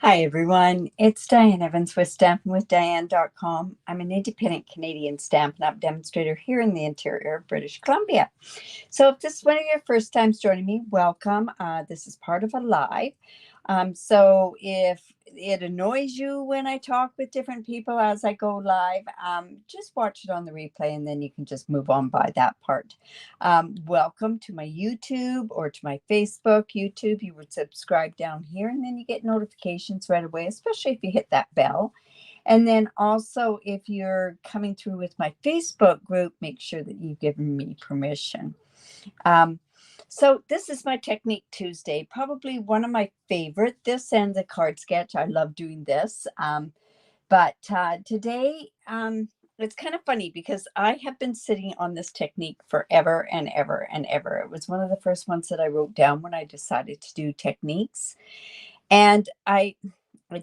Hi everyone, it's Diane Evans with stampinwithdiane.com. I'm an independent Canadian Stampin' Up demonstrator here in the interior of British Columbia. So if this is one of your first times joining me, welcome. This is part of a live. So if it annoys you when I talk with different people as I go live, just watch it on the replay and then you can just move on by that part. Welcome to my YouTube or to my Facebook. YouTube, you would subscribe down here and then you get notifications right away, especially if you hit that bell. And then also, if you're coming through with my Facebook group, make sure that you've given me permission. So this is my Technique Tuesday, probably one of my favorite. This and the card sketch. I love doing this. But today, it's kind of funny because I have been sitting on this technique forever and ever and ever. It was one of the first ones that I wrote down when I decided to do techniques. And I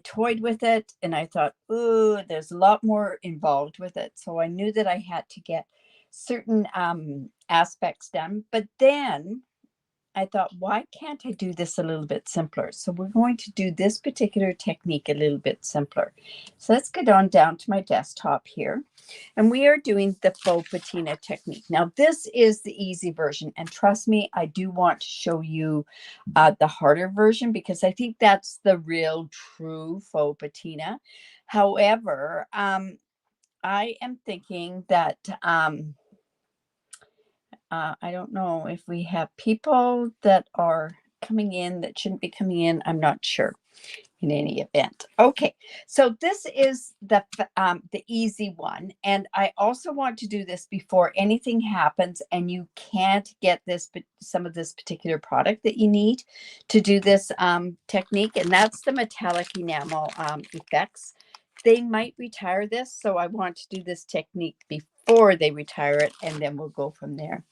toyed with it and I thought, ooh, there's a lot more involved with it. So I knew that I had to get certain aspects done. But then I thought, why can't I do this a little bit simpler? So we're going to do this particular technique a little bit simpler. So let's get on down to my desktop here. And we are doing the faux patina technique. Now, this is the easy version. And trust me, I do want to show you the harder version because I think that's the real true faux patina. However, I am thinking that I don't know if we have people that are coming in that shouldn't be coming in. I'm not sure in any event. Okay, so this is the easy one. And I also want to do this before anything happens and you can't get this, but some of this particular product that you need to do this technique. And that's the metallic enamel effects. They might retire this. So I want to do this technique before they retire it. And then we'll go from there.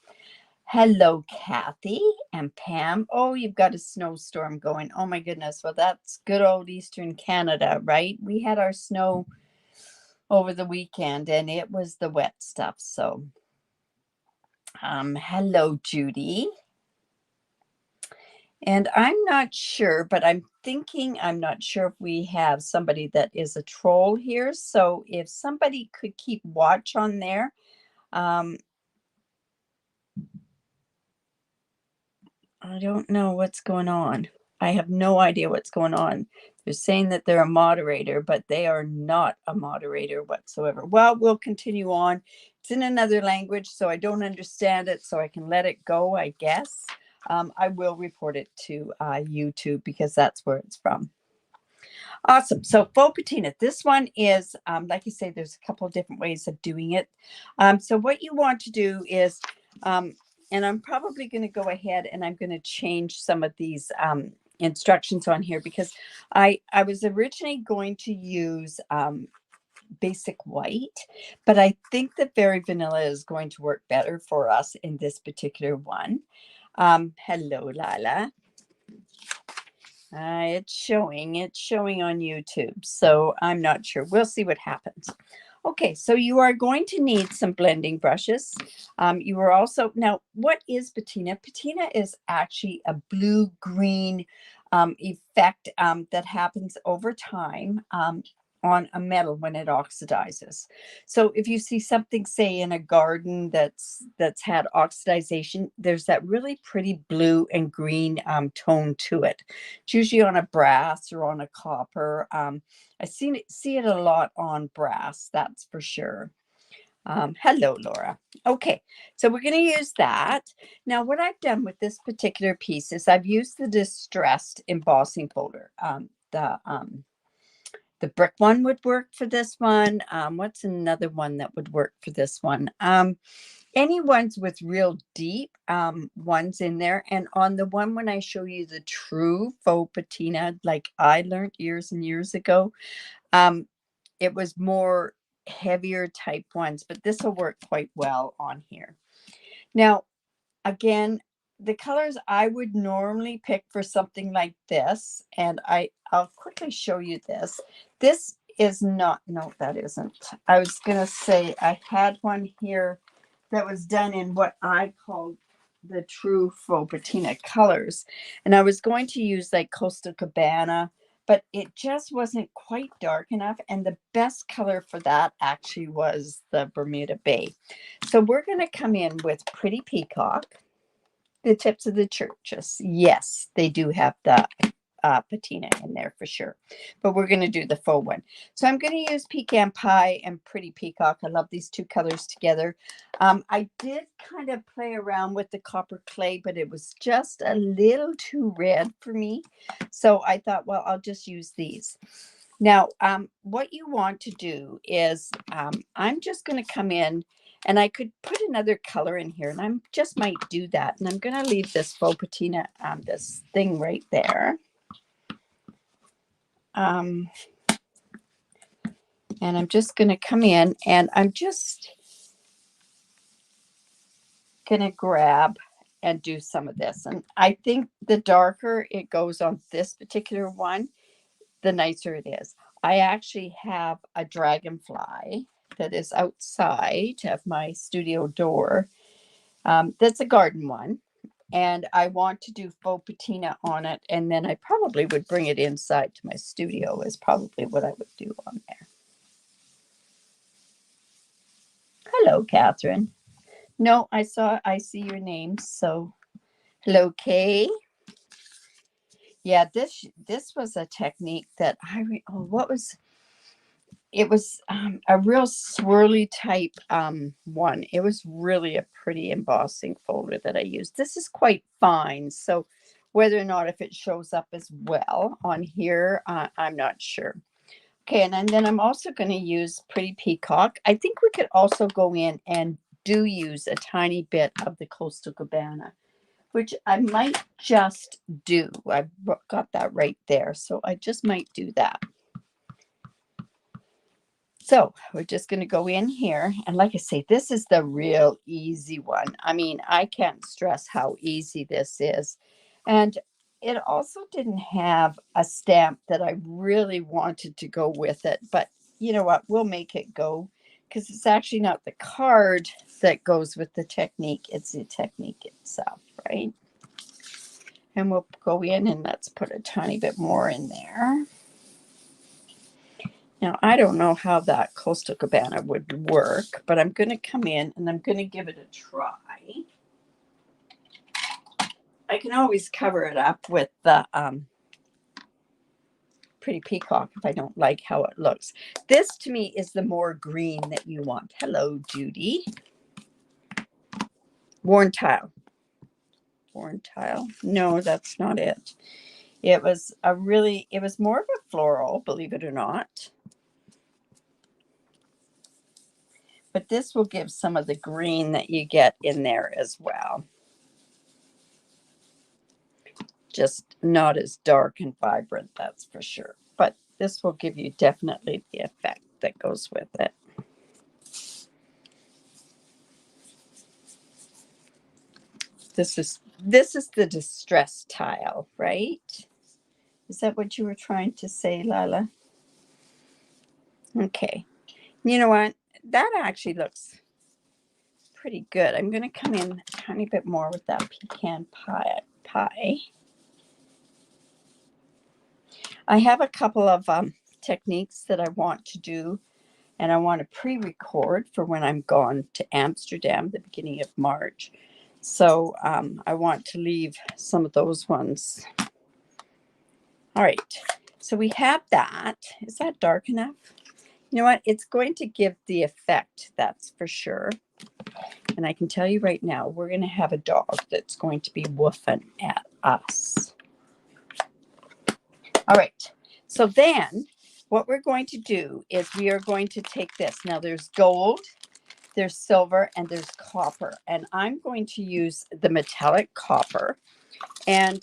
Hello, Kathy and Pam. Oh, you've got a snowstorm going. Oh, my goodness. Well, that's good old Eastern Canada, right? We had our snow over the weekend, and it was the wet stuff. So, hello, Judy. And I'm not sure, but I'm not sure if we have somebody that is a troll here. So if somebody could keep watch on there, I don't know what's going on. I have no idea what's going on. They're saying that they're a moderator, but they are not a moderator whatsoever. Well, we'll continue on. It's in another language, so I don't understand it, so I can let it go, I guess. I will report it to YouTube because that's where it's from. Awesome. So faux patina. This one is, like you say, there's a couple of different ways of doing it. So what you want to do is, and I'm probably going to go ahead and I'm going to change some of these instructions on here because I was originally going to use basic white, but I think that very vanilla is going to work better for us in this particular one. Hello, Lila. It's showing on YouTube, so I'm not sure. We'll see what happens. Okay, so you are going to need some blending brushes. You are also, now what is patina? Patina is actually a blue-green effect that happens over time on a metal when it oxidizes. So if you see something, say in a garden that's had oxidization, there's that really pretty blue and green tone to it. It's usually on a brass or on a copper. I see it a lot on brass, that's for sure. Hello, Laura. Okay, so we're going to use that. Now, what I've done with this particular piece is I've used the distressed embossing folder. The brick one would work for this one. What's another one that would work for this one? Any ones with real deep ones in there. And on the one when I show you the true faux patina, like I learned years and years ago, it was more heavier type ones, but this will work quite well on here. Now, again, the colors I would normally pick for something like this, and I'll quickly show you this. This is not, no, that isn't. I was going to say I had one here that was done in what I called the true faux patina colors. And I was going to use like Coastal Cabana, but it just wasn't quite dark enough. And the best color for that actually was the Bermuda Bay. So we're going to come in with Pretty Peacock, the tips of the churches. Yes, they do have the patina in there for sure, but we're going to do the faux one. So I'm going to use Pecan Pie and Pretty Peacock. I love these two colors together. I did kind of play around with the copper clay, but it was just a little too red for me. So I thought, well, I'll just use these. Now, what you want to do is I'm just going to come in, and I could put another color in here, and I just might do that. And I'm going to leave this faux patina, this thing right there. And I'm just going to come in, and I'm just going to grab and do some of this. And I think the darker it goes on this particular one, the nicer it is. I actually have a dragonfly that is outside of my studio door. That's a garden one. And I want to do faux patina on it. And then I probably would bring it inside to my studio is probably what I would do on there. Hello, Catherine. No, I see your name. So hello, Kay. Yeah, this was a technique that it was a real swirly type one. It was really a pretty embossing folder that I used. This is quite fine, so whether or not if it shows up as well on here, I'm not sure. Okay, and then I'm also going to use Pretty Peacock. I think we could also go in and use a tiny bit of the Coastal Cabana, which I might just do. I've got that right there, so I just might do that. So we're just going to go in here. And like I say, this is the real easy one. I mean, I can't stress how easy this is. And it also didn't have a stamp that I really wanted to go with it. But you know what? We'll make it go because it's actually not the card that goes with the technique. It's the technique itself, right? And we'll go in and let's put a tiny bit more in there. Now, I don't know how that Coastal Cabana would work, but I'm going to come in and I'm going to give it a try. I can always cover it up with the Pretty Peacock if I don't like how it looks. This, to me, is the more green that you want. Hello, Judy. Worn tile. Worn tile. No, that's not it. It was more of a floral, believe it or not. But this will give some of the green that you get in there as well. Just not as dark and vibrant, that's for sure. But this will give you definitely the effect that goes with it. This is the distressed tile, right? Is that what you were trying to say, Lila? Okay. You know what? That actually looks pretty good. I'm going to come in a tiny bit more with that pecan pie. I have a couple of techniques that I want to do, and I want to pre-record for when I'm gone to Amsterdam, the beginning of March. So I want to leave some of those ones. All right. So we have that. Is that dark enough? You know what? It's going to give the effect, that's for sure. And I can tell you right now, we're going to have a dog that's going to be woofing at us. All right. So then what we're going to do is we are going to take this. Now there's gold, there's silver, and there's copper. And I'm going to use the metallic copper. And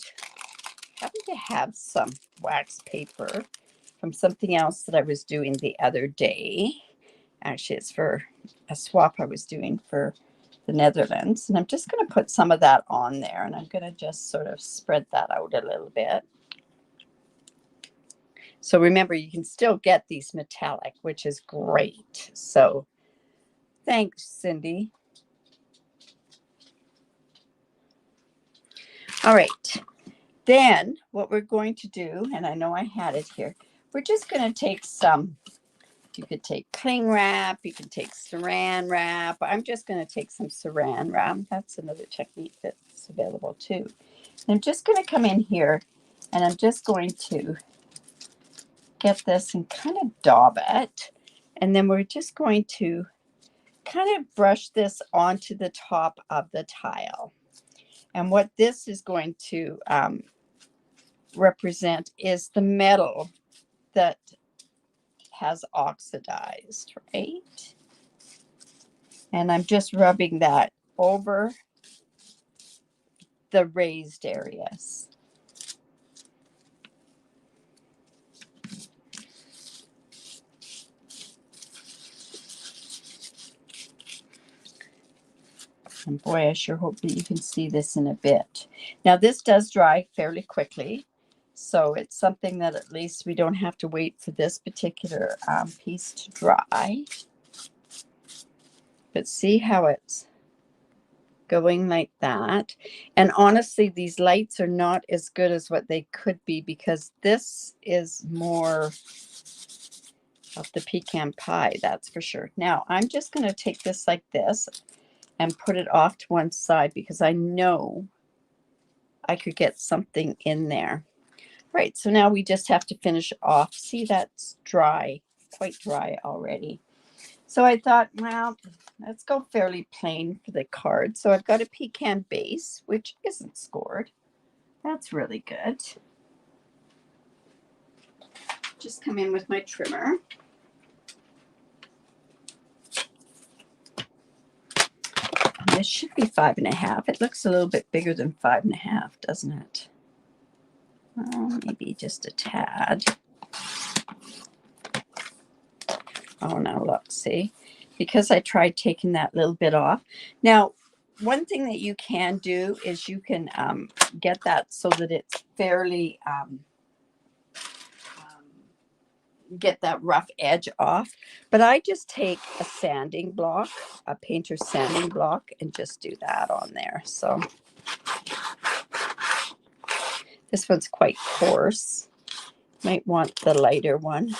I happen to have some wax paper from something else that I was doing the other day. Actually, it's for a swap I was doing for the Netherlands. And I'm just going to put some of that on there. And I'm going to just sort of spread that out a little bit. So remember, you can still get these metallic, which is great. So thanks, Cindy. All right. Then what we're going to do, and I know I had it here, we're just going to take some, you could take cling wrap, you can take saran wrap. I'm just going to take some saran wrap. That's another technique that's available too. And I'm just going to come in here and I'm just going to get this and kind of daub it. And then we're just going to kind of brush this onto the top of the tile. And what this is going to represent is the metal that has oxidized, right? And I'm just rubbing that over the raised areas. And boy, I sure hope that you can see this in a bit. Now this does dry fairly quickly, so it's something that at least we don't have to wait for this particular piece to dry. But see how it's going like that. And honestly, these lights are not as good as what they could be because this is more of the pecan pie, that's for sure. Now I'm just going to take this like this and put it off to one side because I know I could get something in there. Right, so now we just have to finish off. See, that's dry, quite dry already. So I thought, well, let's go fairly plain for the card. So I've got a pecan base, which isn't scored. That's really good. Just come in with my trimmer. This should be 5.5. It looks a little bit bigger than 5.5, doesn't it? Well, maybe just a tad. Oh, now look, see? Because I tried taking that little bit off. Now, one thing that you can do is you can get that so that it's fairly, get that rough edge off. But I just take a sanding block, a painter's sanding block, and just do that on there. So this one's quite coarse. Might want the lighter one,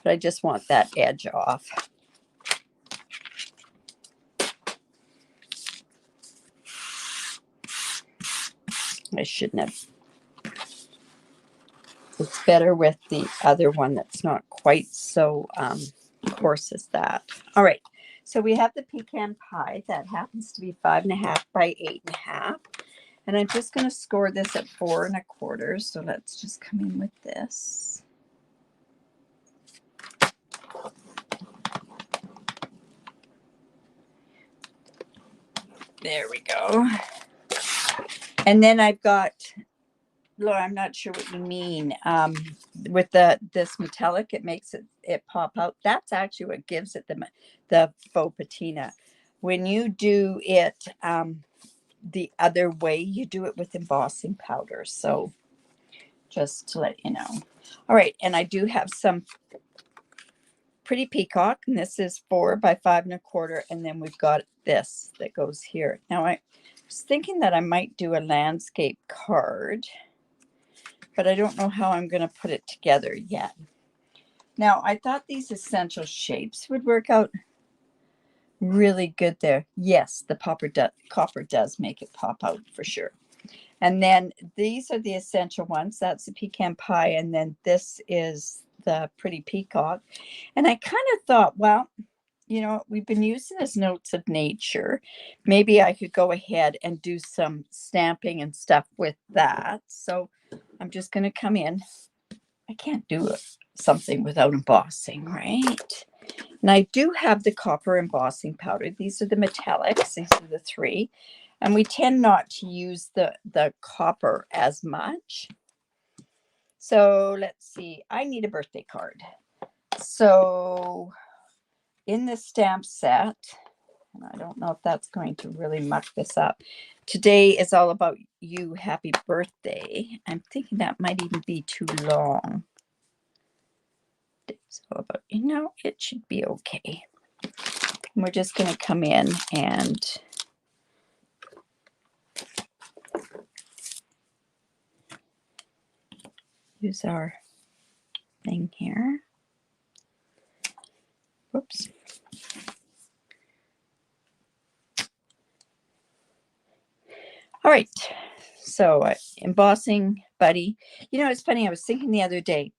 but I just want that edge off. I shouldn't have. It's better with the other one that's not quite so coarse as that. All right, so we have the pecan pie that happens to be 5.5 by 8.5. And I'm just going to score this at 4.25. So let's just come in with this. There we go. And then I've got, Laura, I'm not sure what you mean. With this metallic, it makes it pop out. That's actually what gives it the faux patina. When you do it the other way, you do it with embossing powder. So just to let you know. All right, and I do have some pretty peacock, and this is 4 by 5.25, and then we've got this that goes here. Now I was thinking that I might do a landscape card, but I don't know how I'm going to put it together yet. Now I thought these essential shapes would work out really good there. Yes, the copper does make it pop out for sure. And then these are the essential ones. That's the pecan pie, and then this is the pretty peacock. And I kind of thought, well, you know, we've been using as notes of nature. Maybe I could go ahead and do some stamping and stuff with that. So I'm just going to come in. I can't do something without embossing, right? And I do have the copper embossing powder. These are the metallics. These are the 3. And we tend not to use the copper as much. So let's see. I need a birthday card. So in the stamp set, and I don't know if that's going to really muck this up. Today is all about you. Happy birthday. I'm thinking that might even be too long. It's all about, you know, it should be okay. And we're just going to come in and use our thing here. Whoops. All right. So embossing buddy. You know, it's funny. I was thinking the other day,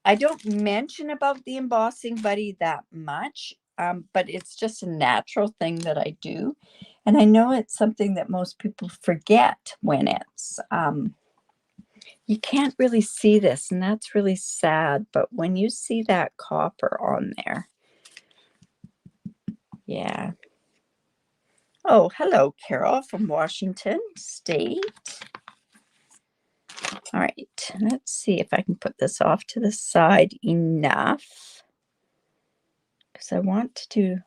I don't mention about the embossing buddy that much, but it's just a natural thing that I do. And I know it's something that most people forget when it's, you can't really see this, and that's really sad. But when you see that copper on there, yeah. Oh, hello, Carol from Washington State. All right, let's see if I can put this off to the side enough, because I want to do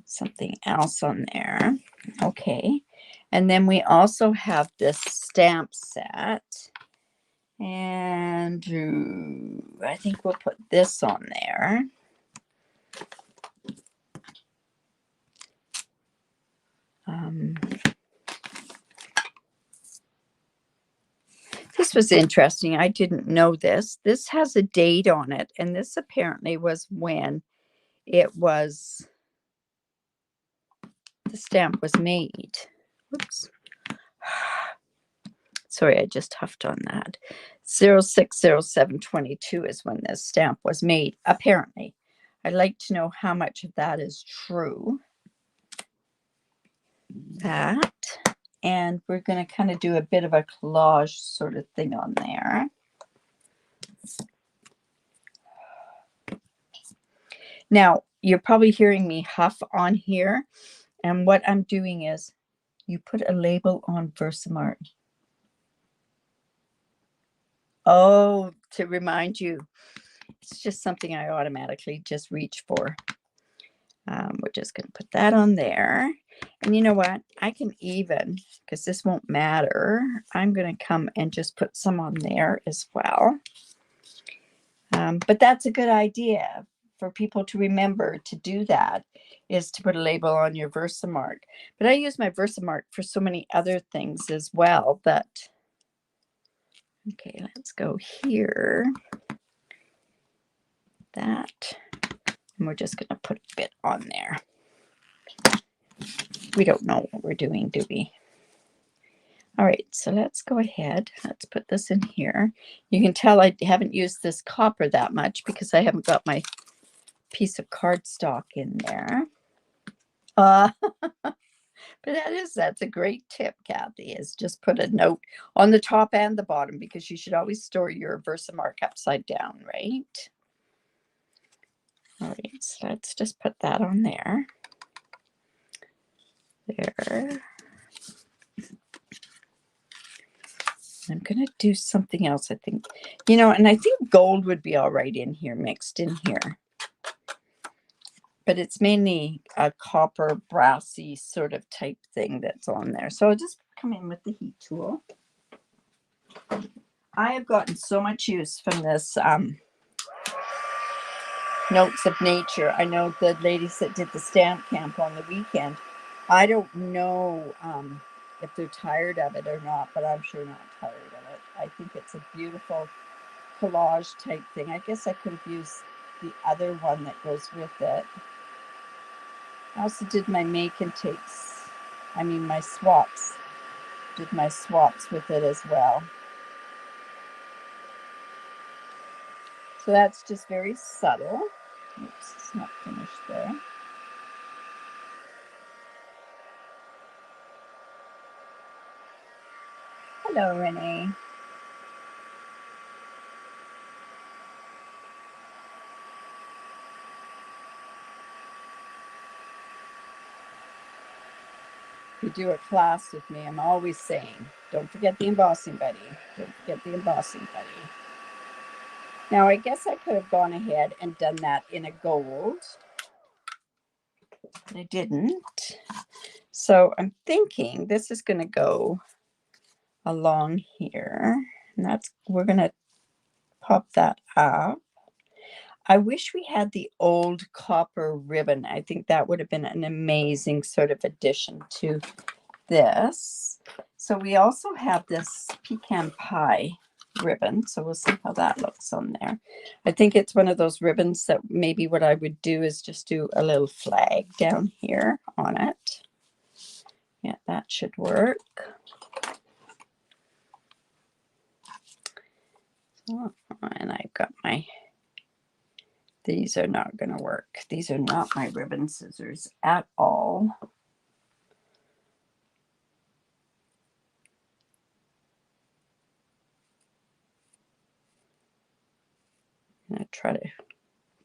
something else on there. Okay, and then we also have this stamp set, and I think we'll put this on there. This was interesting. I didn't know this. This has a date on it, and this apparently was when it was, the stamp was made. Whoops. Sorry, I just huffed on that. 060722 is when this stamp was made, apparently. I'd like to know how much of that is true. That. And we're going to kind of do a bit of a collage sort of thing on there. Now, you're probably hearing me huff on here. And what I'm doing is you put a label on Versamark. Oh, to remind you, it's just something I automatically just reach for. We're just going to put that on there. And you know what? I can even, because this won't matter, I'm going to come and just put some on there as well. But that's a good idea for people to remember to do that, is to put a label on your Versamark. But I use my Versamark for so many other things as well that, okay, let's go here. That. And we're just going to put a bit on there. We don't know what we're doing, do we? All right, so let's go ahead. Let's put this in here. You can tell I haven't used this copper that much because I haven't got my piece of cardstock in there. But that's a great tip, Kathy, is just put a note on the top and the bottom, because you should always store your Versamark upside down, right? All right, so let's just put that on there. There. I'm going to do something else, I think. You know, and I think gold would be all right in here, mixed in here. But it's mainly a copper brassy sort of type thing that's on there. So I'll just come in with the heat tool. I have gotten so much use from this Notes of Nature. I know the ladies that did the stamp camp on the weekend, I don't know if they're tired of it or not, but I'm sure not tired of it. I think it's a beautiful collage type thing. I guess I could have used the other one that goes with it. I also did my make and takes, my swaps. Did my swaps with it as well. So that's just very subtle. Oops, it's not finished there. Hello, Renee. You do a class with me, I'm always saying, don't forget the embossing buddy. Don't forget the embossing buddy. Now, I guess I could have gone ahead and done that in a gold, but I didn't. So I'm thinking this is going to go along here, and we're going to pop that up. I wish we had the old copper ribbon. I think that would have been an amazing sort of addition to this. So we also have this pecan pie ribbon. So we'll see how that looks on there. I think it's one of those ribbons that maybe what I would do is just do a little flag down here on it. Yeah, that should work. So, and I've got my, these are not going to work. These are not my ribbon scissors at all. I'm going to try to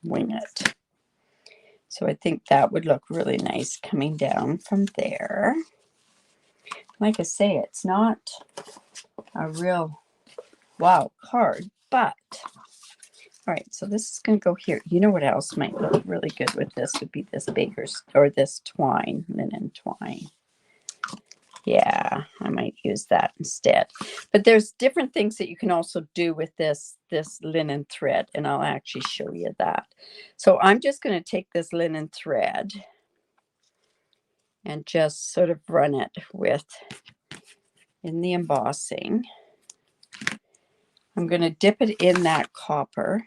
wing it. So I think that would look really nice coming down from there. Like I say, it's not a real wow card, but all right, so this is going to go here. You know what else might look really good with this would be this baker's or this twine, linen twine. Yeah, I might use that instead. But there's different things that you can also do with this linen thread, and I'll actually show you that. So I'm just going to take this linen thread and just sort of run it with in the embossing. I'm going to dip it in that copper.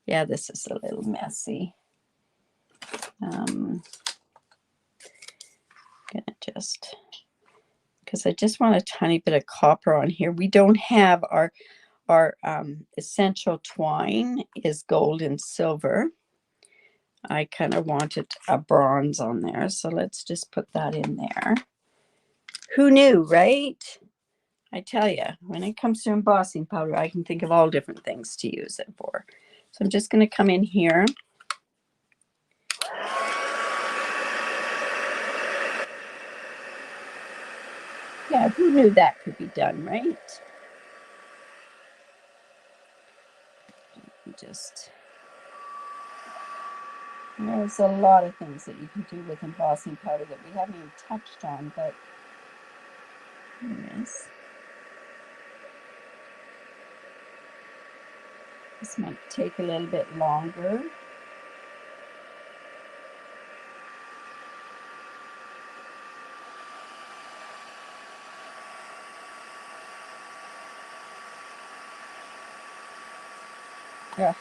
Yeah, this is a little messy. I'm going to just, because I just want a tiny bit of copper on here. We don't have our essential twine is gold and silver. I kind of wanted a bronze on there, so let's just put that in there. Who knew, right? I tell you, when it comes to embossing powder, I can think of all different things to use it for. So I'm just going to come in here. Yeah, who knew that could be done, right? Just, there's a lot of things that you can do with embossing powder that we haven't even touched on, but anyways. This might take a little bit longer. Yeah.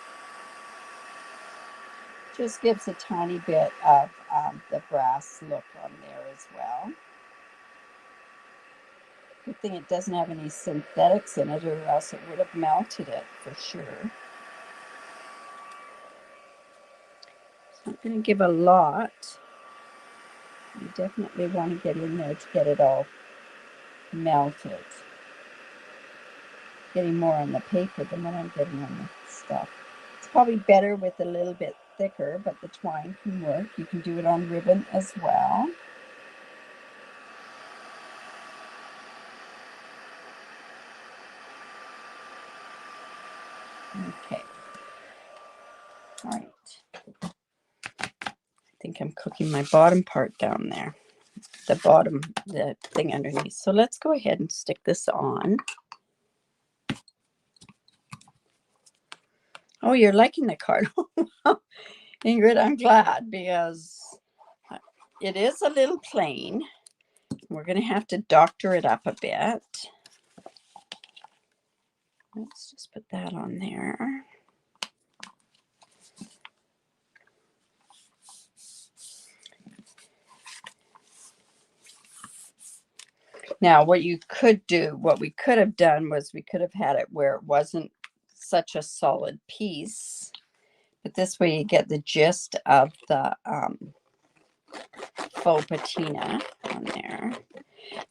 Just gives a tiny bit of the brass look on there as well. Good thing it doesn't have any synthetics in it, or else it would have melted it for sure. It's not going to give a lot. You definitely want to get in there to get it all melted. Getting more on the paper than what I'm getting on the stuff. It's probably better with a little bit thicker, but the twine can work. You can do it on ribbon as well. Okay. All right. I think I'm cooking my bottom part down there. The bottom, the thing underneath. So let's go ahead and stick this on. Oh, you're liking the card. Ingrid, I'm glad, because it is a little plain. We're going to have to doctor it up a bit. Let's just put that on there. Now, what you could do, what we could have done was we could have had it where it wasn't such a solid piece. But this way you get the gist of the faux patina on there.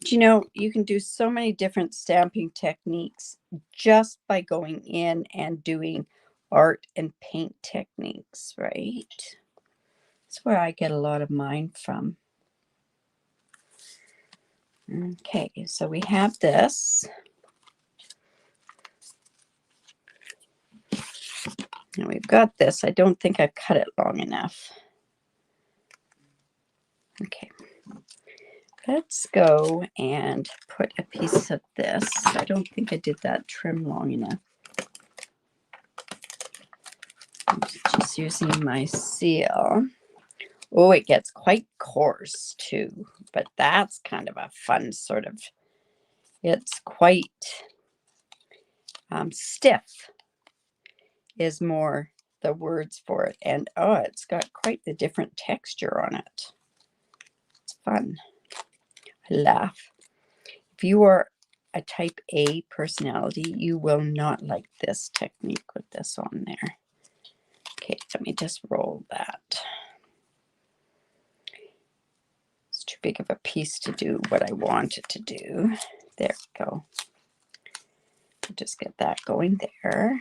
Do you know, you can do so many different stamping techniques just by going in and doing art and paint techniques, right? That's where I get a lot of mine from. Okay, so we have this. And we've got this. I don't think I've cut it long enough. Okay. Let's go and put a piece of this. I don't think I did that trim long enough. I'm just using my seal. Oh, it gets quite coarse too, but that's kind of a fun sort of, it's quite Stiff is more the words for it. And oh, it's got quite the different texture on it. It's fun. I laugh. If you are a type A personality, you will not like this technique with this on there. Okay, let me just roll that. It's too big of a piece to do what I want it to do. There we go. Just get that going there.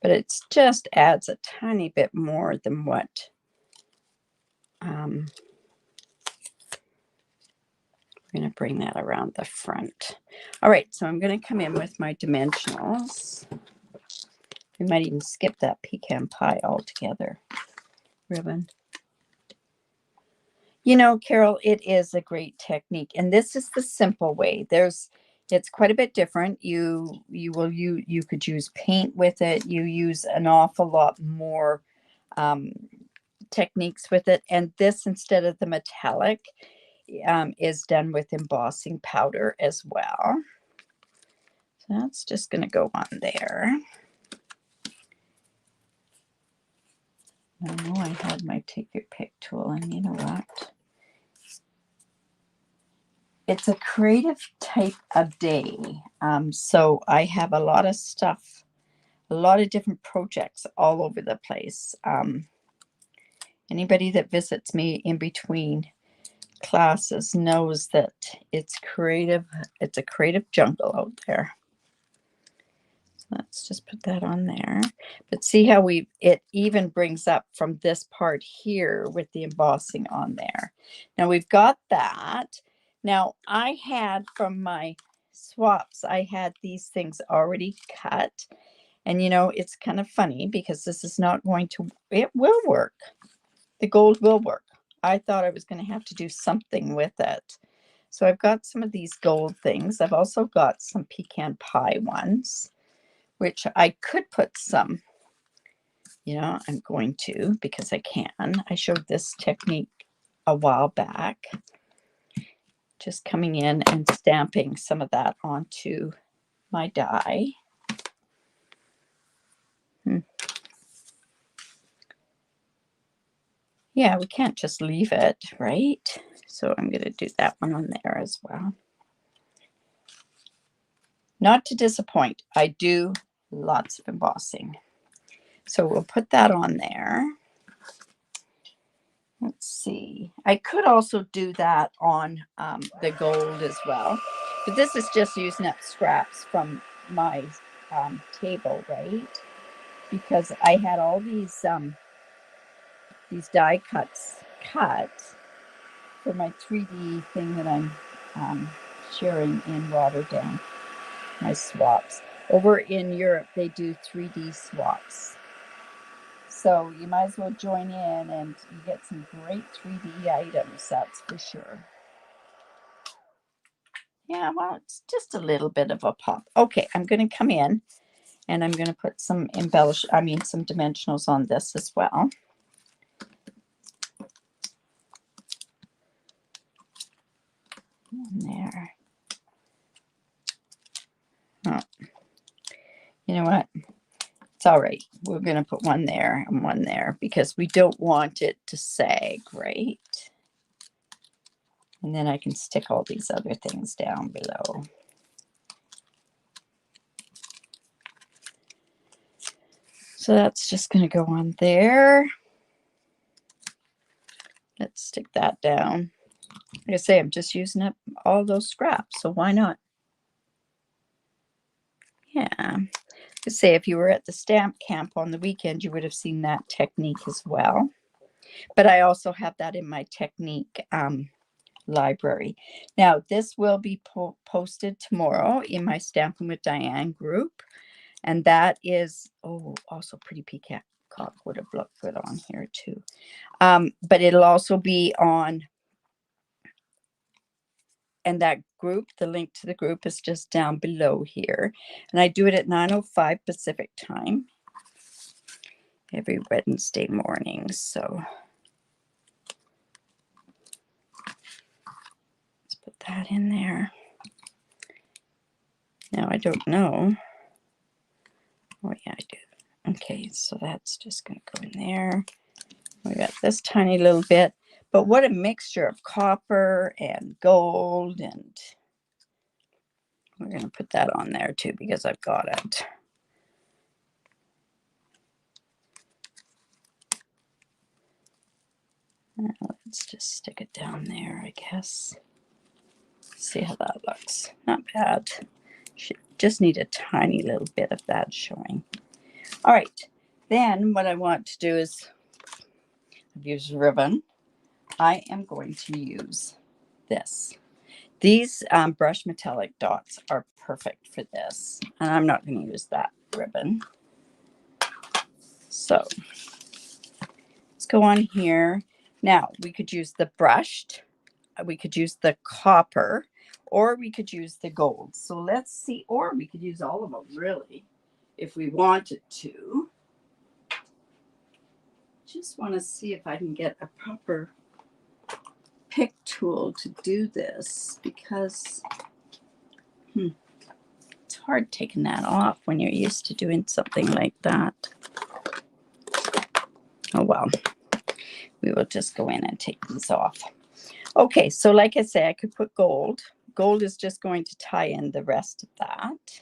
But it just adds a tiny bit more than what we're going to bring that around the front. All right, so I'm going to come in with my dimensionals. We might even skip that pecan pie altogether ribbon. You know, Carol, it is a great technique, and this is the simple way. It's quite a bit different. You could use paint with it. You use an awful lot more techniques with it, and this, instead of the metallic, is done with embossing powder as well. So that's just going to go on there. I know I had my take your pick tool, and you know what? It's a creative type of day. So I have a lot of stuff, a lot of different projects all over the place. Anybody that visits me in between classes knows that it's creative. It's a creative jungle out there. Let's just put that on there. But see how it even brings up from this part here with the embossing on there. Now we've got that. Now I had from my swaps, I had these things already cut. And you know, it's kind of funny because this is not going to, it will work. The gold will work. I thought I was going to have to do something with it. So I've got some of these gold things. I've also got some pecan pie ones, which I could put some, you know, I'm going to because I can. I showed this technique a while back. Just coming in and stamping some of that onto my die. Yeah, we can't just leave it, right? So I'm going to do that one on there as well. Not to disappoint, I do lots of embossing. So we'll put that on there. Let's see. I could also do that on the gold as well. But this is just using up scraps from my table, right? Because I had all these die cuts cut for my 3D thing that I'm sharing in Rotterdam, my swaps. Over in Europe, they do 3D swaps. So you might as well join in and you get some great 3D items, that's for sure. Yeah, well, it's just a little bit of a pop. Okay, I'm going to come in and I'm going to put some some dimensionals on this as well. There. Oh. You know what? It's all right. We're going to put one there and one there because we don't want it to sag, right? And then I can stick all these other things down below. So that's just going to go on there. Let's stick that down. Like I say, I'm just using up all those scraps, so why not? Yeah. To say, if you were at the stamp camp on the weekend, you would have seen that technique as well. But I also have that in my technique library. Now, this will be posted tomorrow in my Stampin' with Diane group. And that is, oh, also Pretty Peacock would have looked good on here too. But it'll also be on, and that group, the link to the group is just down below here. And I do it at 9:05 Pacific time every Wednesday morning. So let's put that in there. Now I don't know. Oh yeah, I do. Okay, so that's just going to go in there. We got this tiny little bit, but what a mixture of copper and gold, and we're going to put that on there too because I've got it. Let's just stick it down there, I guess. See how that looks. Not bad. Should just need a tiny little bit of that showing. All right, then what I want to do is I've used ribbon. I am going to use this. These brush metallic dots are perfect for this, and I'm not going to use that ribbon. So let's go on here. Now we could use the brushed, we could use the copper, or we could use the gold. So let's see, or we could use all of them really if we wanted to. Just want to see if I can get a proper pick tool to do this, because it's hard taking that off when you're used to doing something like that. Oh well, we will just go in and take these off. Okay, so like I say, I could put gold. Gold is just going to tie in the rest of that.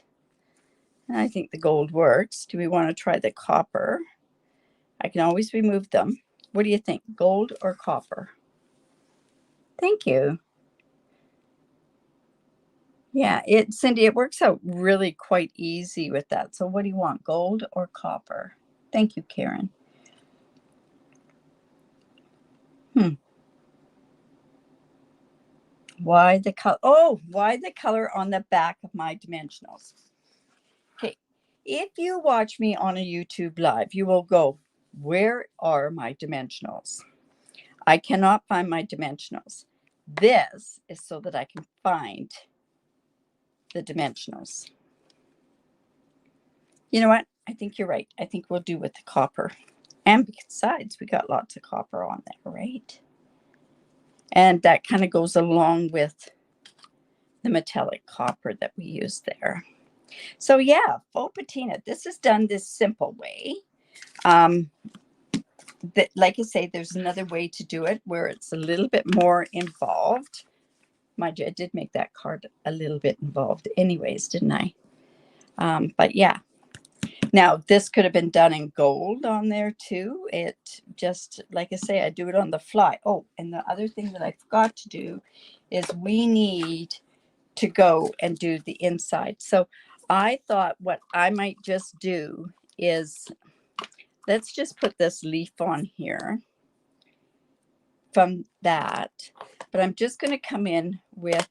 And I think the gold works. Do we want to try the copper? I can always remove them. What do you think, gold or copper? Thank you. Yeah, Cindy, it works out really quite easy with that. So what do you want, gold or copper? Thank you, Karen. Why the color? Oh, why the color on the back of my dimensionals? Okay, if you watch me on a YouTube live, you will go, where are my dimensionals? I cannot find my dimensionals. This is so that I can find the dimensionals. You know what? I think you're right. I think we'll do with the copper. And besides, we got lots of copper on there, right? And that kind of goes along with the metallic copper that we use there. So yeah, faux patina. This is done this simple way. Like I say, there's another way to do it where it's a little bit more involved. Mind you, I did make that card a little bit involved anyways, didn't I? But yeah. Now, this could have been done in gold on there too. It just, like I say, I do it on the fly. Oh, and the other thing that I forgot to do is we need to go and do the inside. So I thought what I might just do is, let's just put this leaf on here from that. But I'm just going to come in with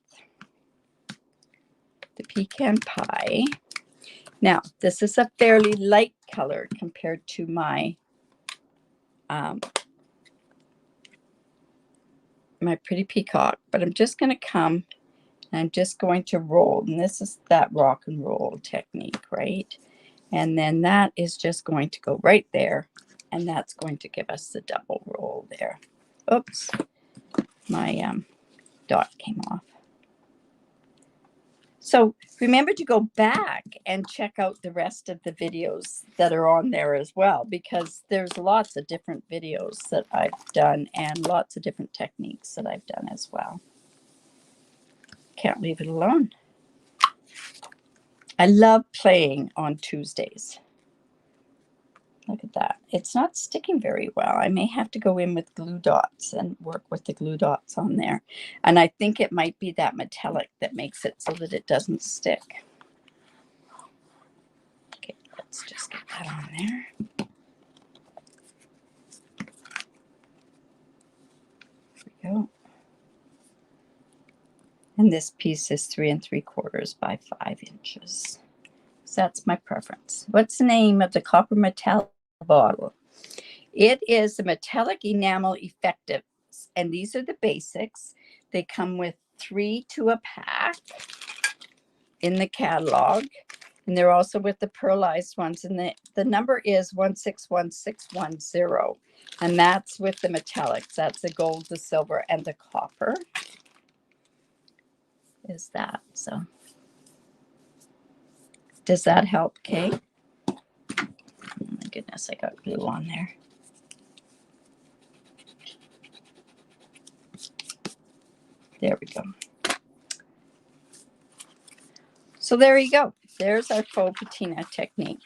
the pecan pie. Now, this is a fairly light color compared to my my pretty peacock, but I'm just going to come and I'm just going to roll. And this is that rock and roll technique, right? And then that is just going to go right there. And that's going to give us the double roll there. Oops, my dot came off. So remember to go back and check out the rest of the videos that are on there as well, because there's lots of different videos that I've done and lots of different techniques that I've done as well. Can't leave it alone. I love playing on Tuesdays. Look at that. It's not sticking very well. I may have to go in with glue dots and work with the glue dots on there. And I think it might be that metallic that makes it so that it doesn't stick. Okay, let's just get that on there. There we go. And this piece is 3 3/4 by 5 inches. So that's my preference. What's the name of the copper metallic bottle? It is the metallic enamel effectives, and these are the basics. They come with 3 to a pack in the catalog, and they're also with the pearlized ones, and the number is 161610, and that's with the metallics. That's the gold, the silver, and the copper. is that. So does that help, Kay? Oh my goodness, I got glue on there. There we go. So there you go. There's our faux patina technique.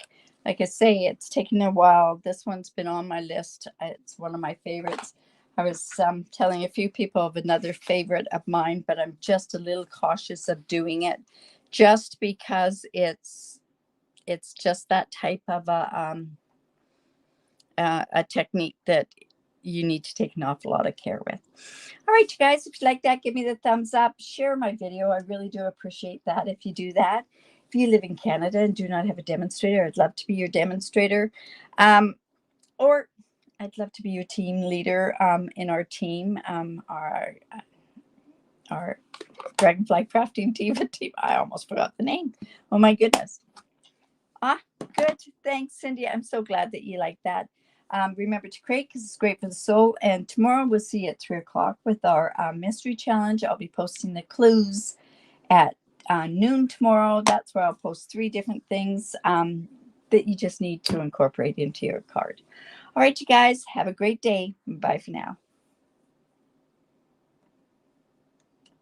Like I say, it's taken a while. This one's been on my list. It's one of my favorites. I was telling a few people of another favorite of mine, but I'm just a little cautious of doing it just because it's just that type of a technique that you need to take an awful lot of care with. All right, you guys, if you like that, give me the thumbs up. Share my video. I really do appreciate that if you do that. If you live in Canada and do not have a demonstrator, I'd love to be your demonstrator. Or I'd love to be your team leader in our team, our Dragonfly Crafting Diva team. I almost forgot the name. Oh, my goodness. Good. Thanks, Cindy. I'm so glad that you like that. Remember to create because it's great for the soul. And tomorrow we'll see you at 3 o'clock with our mystery challenge. I'll be posting the clues at noon tomorrow. That's where I'll post 3 different things that you just need to incorporate into your card. All right, you guys, have a great day. Bye for now.